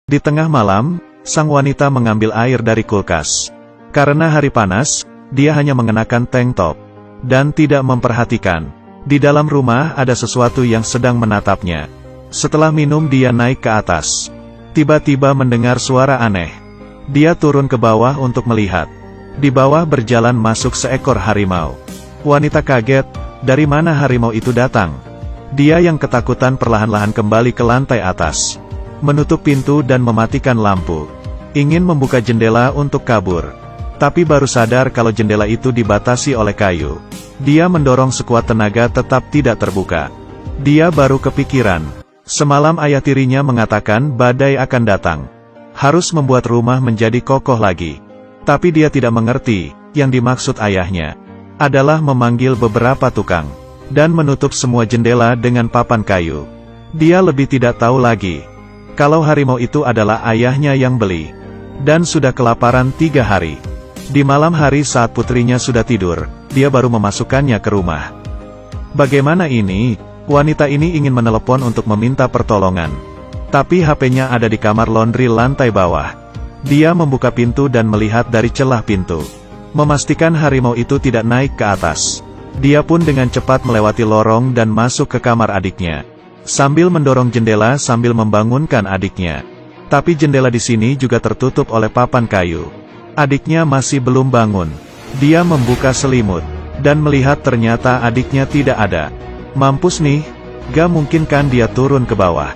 Di tengah malam, sang wanita mengambil air dari kulkas. Karena hari panas, dia hanya mengenakan tank top dan tidak memperhatikan. Di dalam rumah ada sesuatu yang sedang menatapnya. Setelah minum dia naik ke atas. Tiba-tiba mendengar suara aneh. Dia turun ke bawah untuk melihat. Di bawah berjalan masuk seekor harimau. Wanita kaget, dari mana harimau itu datang? Dia yang ketakutan perlahan-lahan kembali ke lantai atas. Menutup pintu dan mematikan lampu. Ingin membuka jendela untuk kabur. Tapi baru sadar kalau jendela itu dibatasi oleh kayu. Dia mendorong sekuat tenaga tetap tidak terbuka. Dia baru kepikiran. Semalam ayah tirinya mengatakan badai akan datang. Harus membuat rumah menjadi kokoh lagi. Tapi dia tidak mengerti, yang dimaksud ayahnya adalah memanggil beberapa tukang. Dan menutup semua jendela dengan papan kayu. Dia lebih tidak tahu lagi kalau harimau itu adalah ayahnya yang beli. Dan sudah kelaparan 3 hari. Di malam hari saat putrinya sudah tidur, dia baru memasukkannya ke rumah. Bagaimana ini? Wanita ini ingin menelepon untuk meminta pertolongan. Tapi HP-nya ada di kamar laundry lantai bawah. Dia membuka pintu dan melihat dari celah pintu. Memastikan harimau itu tidak naik ke atas. Dia pun dengan cepat melewati lorong dan masuk ke kamar adiknya. Sambil mendorong jendela sambil membangunkan adiknya. Tapi jendela di sini juga tertutup oleh papan kayu. Adiknya masih belum bangun. Dia membuka selimut. Dan melihat ternyata adiknya tidak ada. Mampus nih, gak mungkin kan dia turun ke bawah.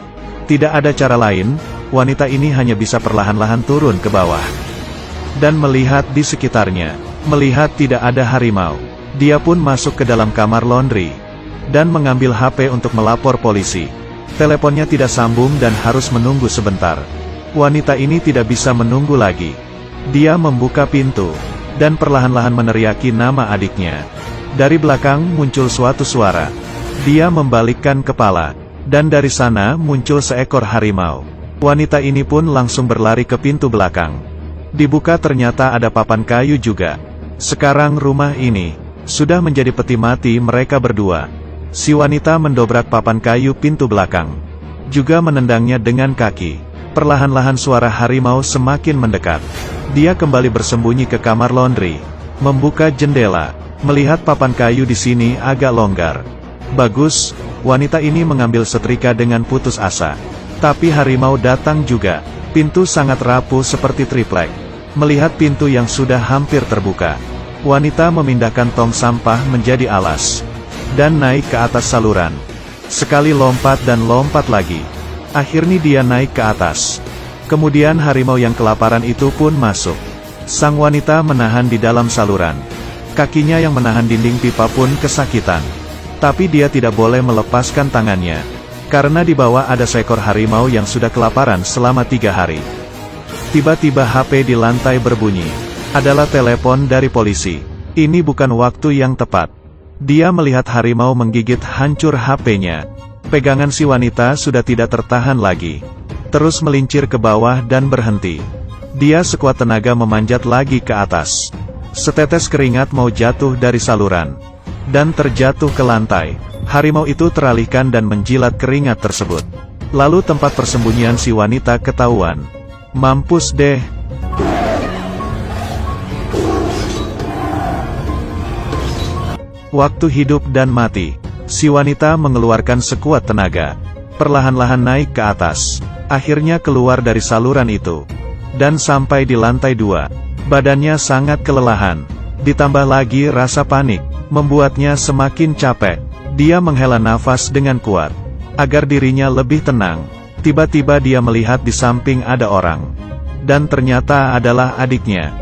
Tidak ada cara lain, wanita ini hanya bisa perlahan-lahan turun ke bawah. Dan melihat di sekitarnya. Melihat tidak ada harimau. Dia pun masuk ke dalam kamar laundry. Dan mengambil HP untuk melapor polisi. Teleponnya tidak sambung dan harus menunggu sebentar. Wanita ini tidak bisa menunggu lagi. Dia membuka pintu. Dan perlahan-lahan meneriaki nama adiknya. Dari belakang muncul suatu suara. Dia membalikkan kepala. Dan dari sana muncul seekor harimau. Wanita ini pun langsung berlari ke pintu belakang. Dibuka ternyata ada papan kayu juga. Sekarang rumah ini sudah menjadi peti mati mereka berdua. Si wanita mendobrak papan kayu pintu belakang. Juga menendangnya dengan kaki. Perlahan-lahan suara harimau semakin mendekat. Dia kembali bersembunyi ke kamar laundry. Membuka jendela. Melihat papan kayu di sini agak longgar. Bagus, wanita ini mengambil setrika dengan putus asa. Tapi harimau datang juga. Pintu sangat rapuh seperti triplek. Melihat pintu yang sudah hampir terbuka. Wanita memindahkan tong sampah menjadi alas. Dan naik ke atas saluran. Sekali lompat dan lompat lagi. Akhirnya dia naik ke atas. Kemudian harimau yang kelaparan itu pun masuk. Sang wanita menahan di dalam saluran. Kakinya yang menahan dinding pipa pun kesakitan. Tapi dia tidak boleh melepaskan tangannya. Karena di bawah ada seekor harimau yang sudah kelaparan selama 3 hari. Tiba-tiba HP di lantai berbunyi. Adalah telepon dari polisi. Ini bukan waktu yang tepat. Dia melihat harimau menggigit hancur HP-nya. Pegangan si wanita sudah tidak tertahan lagi. Terus melincir ke bawah dan berhenti. Dia sekuat tenaga memanjat lagi ke atas. Setetes keringat mau jatuh dari saluran. Dan terjatuh ke lantai. Harimau itu teralihkan dan menjilat keringat tersebut. Lalu tempat persembunyian si wanita ketahuan. Mampus deh. Waktu hidup dan mati. Si wanita mengeluarkan sekuat tenaga. Perlahan-lahan naik ke atas. Akhirnya keluar dari saluran itu. Dan sampai di lantai 2. Badannya sangat kelelahan. Ditambah lagi rasa panik. Membuatnya semakin capek. Dia menghela nafas dengan kuat. Agar dirinya lebih tenang. Tiba-tiba dia melihat di samping ada orang. Dan ternyata adalah adiknya.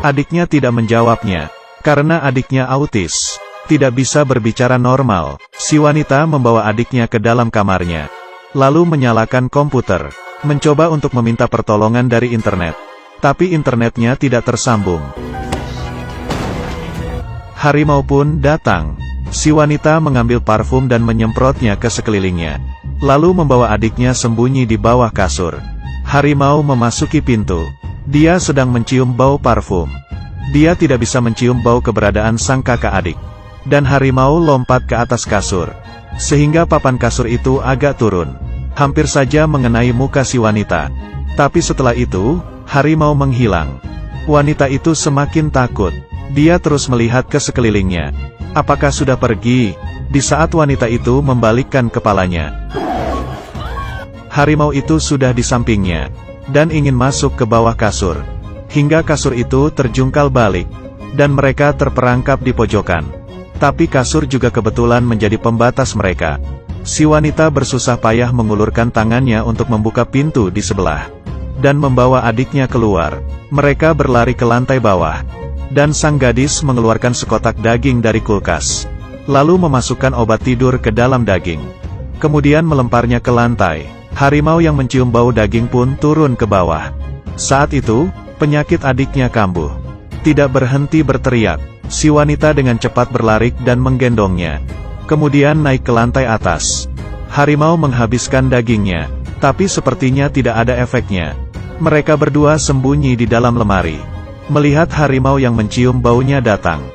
Adiknya tidak menjawabnya. Karena adiknya autis. Tidak bisa berbicara normal. Si wanita membawa adiknya ke dalam kamarnya. Lalu menyalakan komputer. Mencoba untuk meminta pertolongan dari internet. Tapi internetnya tidak tersambung. Harimau pun datang. Si wanita mengambil parfum dan menyemprotnya ke sekelilingnya. Lalu membawa adiknya sembunyi di bawah kasur. Harimau memasuki pintu. Dia sedang mencium bau parfum. Dia tidak bisa mencium bau keberadaan sang kakak adik. Dan harimau lompat ke atas kasur. Sehingga papan kasur itu agak turun. hampir saja mengenai muka si wanita. Tapi setelah itu, harimau menghilang. Wanita itu semakin takut. Dia terus melihat ke sekelilingnya. Apakah sudah pergi? Di saat wanita itu membalikkan kepalanya, harimau itu sudah di sampingnya, dan ingin masuk ke bawah kasur. Hingga kasur itu terjungkal balik, dan mereka terperangkap di pojokan. Tapi kasur juga kebetulan menjadi pembatas mereka. Si wanita bersusah payah mengulurkan tangannya untuk membuka pintu di sebelah, dan membawa adiknya keluar. Mereka berlari ke lantai bawah, dan sang gadis mengeluarkan sekotak daging dari kulkas, lalu memasukkan obat tidur ke dalam daging. Kemudian melemparnya ke lantai. Harimau yang mencium bau daging pun turun ke bawah. Saat itu, penyakit adiknya kambuh. Tidak berhenti berteriak, si wanita dengan cepat berlari dan menggendongnya. Kemudian naik ke lantai atas. Harimau menghabiskan dagingnya, tapi sepertinya tidak ada efeknya. Mereka berdua sembunyi di dalam lemari. Melihat harimau yang mencium baunya datang,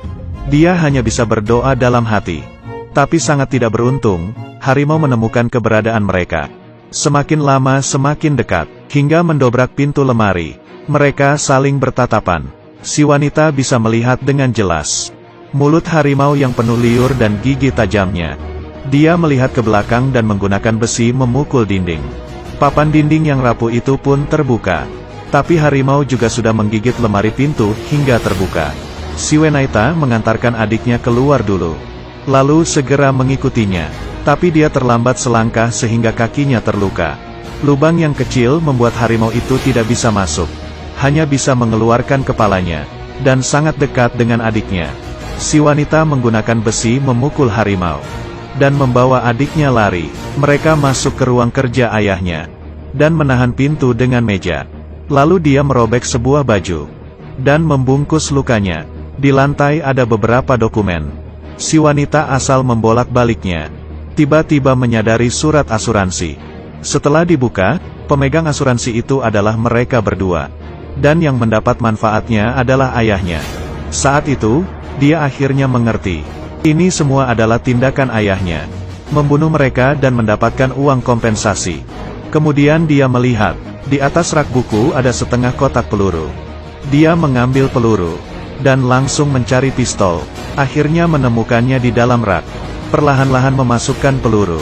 dia hanya bisa berdoa dalam hati. Tapi sangat tidak beruntung, harimau menemukan keberadaan mereka. Semakin lama semakin dekat, hingga mendobrak pintu lemari. Mereka saling bertatapan. Si wanita bisa melihat dengan jelas mulut harimau yang penuh liur dan gigi tajamnya. Dia melihat ke belakang dan menggunakan besi memukul dinding. Papan dinding yang rapuh itu pun terbuka. Tapi harimau juga sudah menggigit lemari pintu hingga terbuka. Si wanita mengantarkan adiknya keluar dulu, lalu segera mengikutinya. Tapi dia terlambat selangkah sehingga kakinya terluka. Lubang yang kecil membuat harimau itu tidak bisa masuk. Hanya bisa mengeluarkan kepalanya, dan sangat dekat dengan adiknya. Si wanita menggunakan besi memukul harimau, dan membawa adiknya lari. Mereka masuk ke ruang kerja ayahnya, dan menahan pintu dengan meja. Lalu dia merobek sebuah baju, dan membungkus lukanya. Di lantai ada beberapa dokumen. Si wanita asal membolak-baliknya, tiba-tiba menyadari surat asuransi. Setelah dibuka, pemegang asuransi itu adalah mereka berdua. Dan yang mendapat manfaatnya adalah ayahnya. Saat itu, dia akhirnya mengerti. Ini semua adalah tindakan ayahnya. Membunuh mereka dan mendapatkan uang kompensasi. Kemudian dia melihat, di atas rak buku ada setengah kotak peluru. Dia mengambil peluru, dan langsung mencari pistol. Akhirnya menemukannya di dalam rak. Perlahan-lahan memasukkan peluru.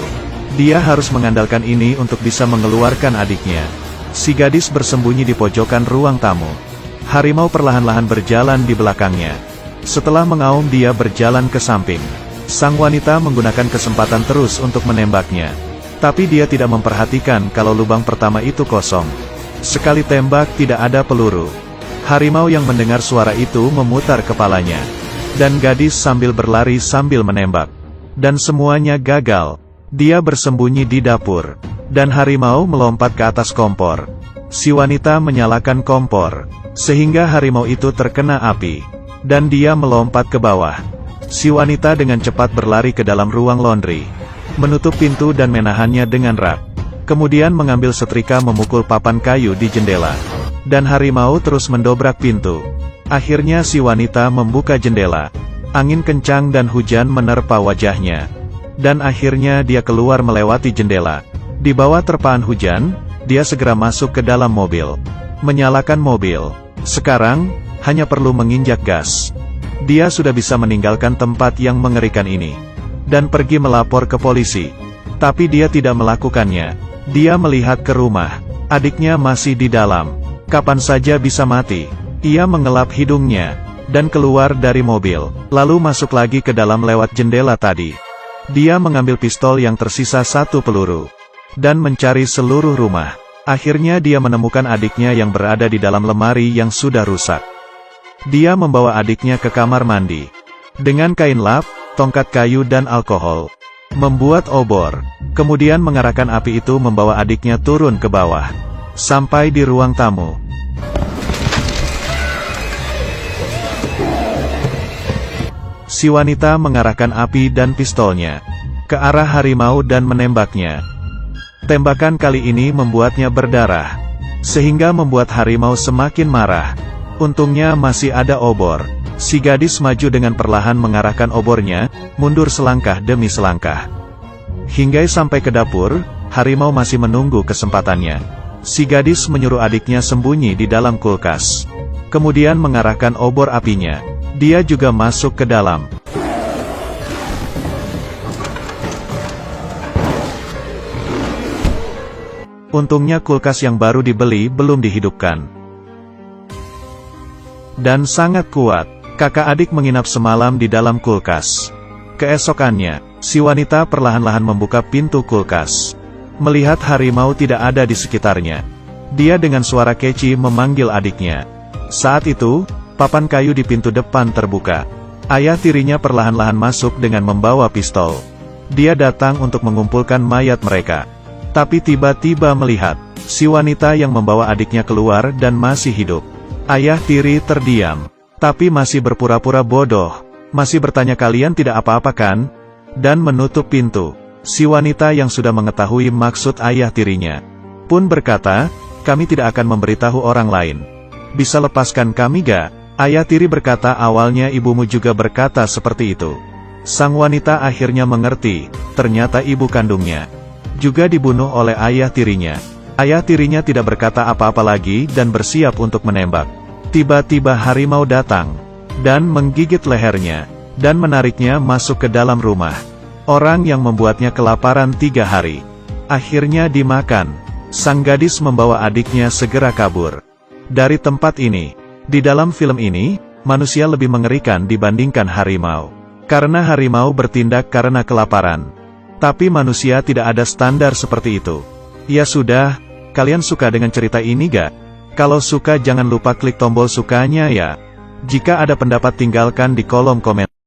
Dia harus mengandalkan ini untuk bisa mengeluarkan adiknya. Si gadis bersembunyi di pojokan ruang tamu. Harimau perlahan-lahan berjalan di belakangnya. Setelah mengaum dia berjalan ke samping. Sang wanita menggunakan kesempatan terus untuk menembaknya. Tapi dia tidak memperhatikan kalau lubang pertama itu kosong. Sekali tembak tidak ada peluru. Harimau yang mendengar suara itu memutar kepalanya. Dan gadis sambil berlari sambil menembak. Dan semuanya gagal. Dia bersembunyi di dapur. Dan harimau melompat ke atas kompor. Si wanita menyalakan kompor, sehingga harimau itu terkena api. Dan dia melompat ke bawah. Si wanita dengan cepat berlari ke dalam ruang laundry, menutup pintu dan menahannya dengan rak. Kemudian mengambil setrika memukul papan kayu di jendela. Dan harimau terus mendobrak pintu. Akhirnya si wanita membuka jendela. Angin kencang dan hujan menerpa wajahnya. Dan akhirnya dia keluar melewati jendela. Di bawah terpaan hujan, dia segera masuk ke dalam mobil. Menyalakan mobil. Sekarang, hanya perlu menginjak gas. Dia sudah bisa meninggalkan tempat yang mengerikan ini. Dan pergi melapor ke polisi. Tapi dia tidak melakukannya. Dia melihat ke rumah. Adiknya masih di dalam. Kapan saja bisa mati. Ia mengelap hidungnya, dan keluar dari mobil. Lalu masuk lagi ke dalam lewat jendela tadi. Dia mengambil pistol yang tersisa satu peluru. Dan mencari seluruh rumah. Akhirnya dia menemukan adiknya yang berada di dalam lemari yang sudah rusak. Dia membawa adiknya ke kamar mandi. Dengan kain lap, tongkat kayu dan alkohol. Membuat obor. Kemudian mengarahkan api itu membawa adiknya turun ke bawah. Sampai di ruang tamu. Si wanita mengarahkan api dan pistolnya ke arah harimau dan menembaknya. Tembakan kali ini membuatnya berdarah, sehingga membuat harimau semakin marah. Untungnya masih ada obor. Si gadis maju dengan perlahan mengarahkan obornya, mundur selangkah demi selangkah. Hingga sampai ke dapur, harimau masih menunggu kesempatannya. Si gadis menyuruh adiknya sembunyi di dalam kulkas. Kemudian mengarahkan obor apinya. Dia juga masuk ke dalam. Untungnya kulkas yang baru dibeli belum dihidupkan. Dan sangat kuat, kakak adik menginap semalam di dalam kulkas. Keesokannya, si wanita perlahan-lahan membuka pintu kulkas. Melihat harimau tidak ada di sekitarnya, dia dengan suara keci memanggil adiknya. Saat itu, papan kayu di pintu depan terbuka. Ayah tirinya perlahan-lahan masuk dengan membawa pistol. Dia datang untuk mengumpulkan mayat mereka. Tapi tiba-tiba melihat si wanita yang membawa adiknya keluar dan masih hidup. Ayah tiri terdiam, tapi masih berpura-pura bodoh. Masih bertanya, "Kalian tidak apa-apa kan?" Dan menutup pintu. Si wanita yang sudah mengetahui maksud ayah tirinya pun berkata, "Kami tidak akan memberitahu orang lain. Bisa lepaskan kami gak?" Ayah tiri berkata, "Awalnya ibumu juga berkata seperti itu." Sang wanita akhirnya mengerti, ternyata ibu kandungnya juga dibunuh oleh ayah tirinya. Ayah tirinya tidak berkata apa-apa lagi dan bersiap untuk menembak. Tiba-tiba harimau datang dan menggigit lehernya dan menariknya masuk ke dalam rumah. Orang yang membuatnya kelaparan 3 hari akhirnya dimakan. Sang gadis membawa adiknya segera kabur dari tempat ini. Di dalam film ini, manusia lebih mengerikan dibandingkan harimau. Karena harimau bertindak karena kelaparan. Tapi manusia tidak ada standar seperti itu. Ya sudah, kalian suka dengan cerita ini gak? Kalau suka jangan lupa klik tombol sukanya ya. Jika ada pendapat tinggalkan di kolom komentar.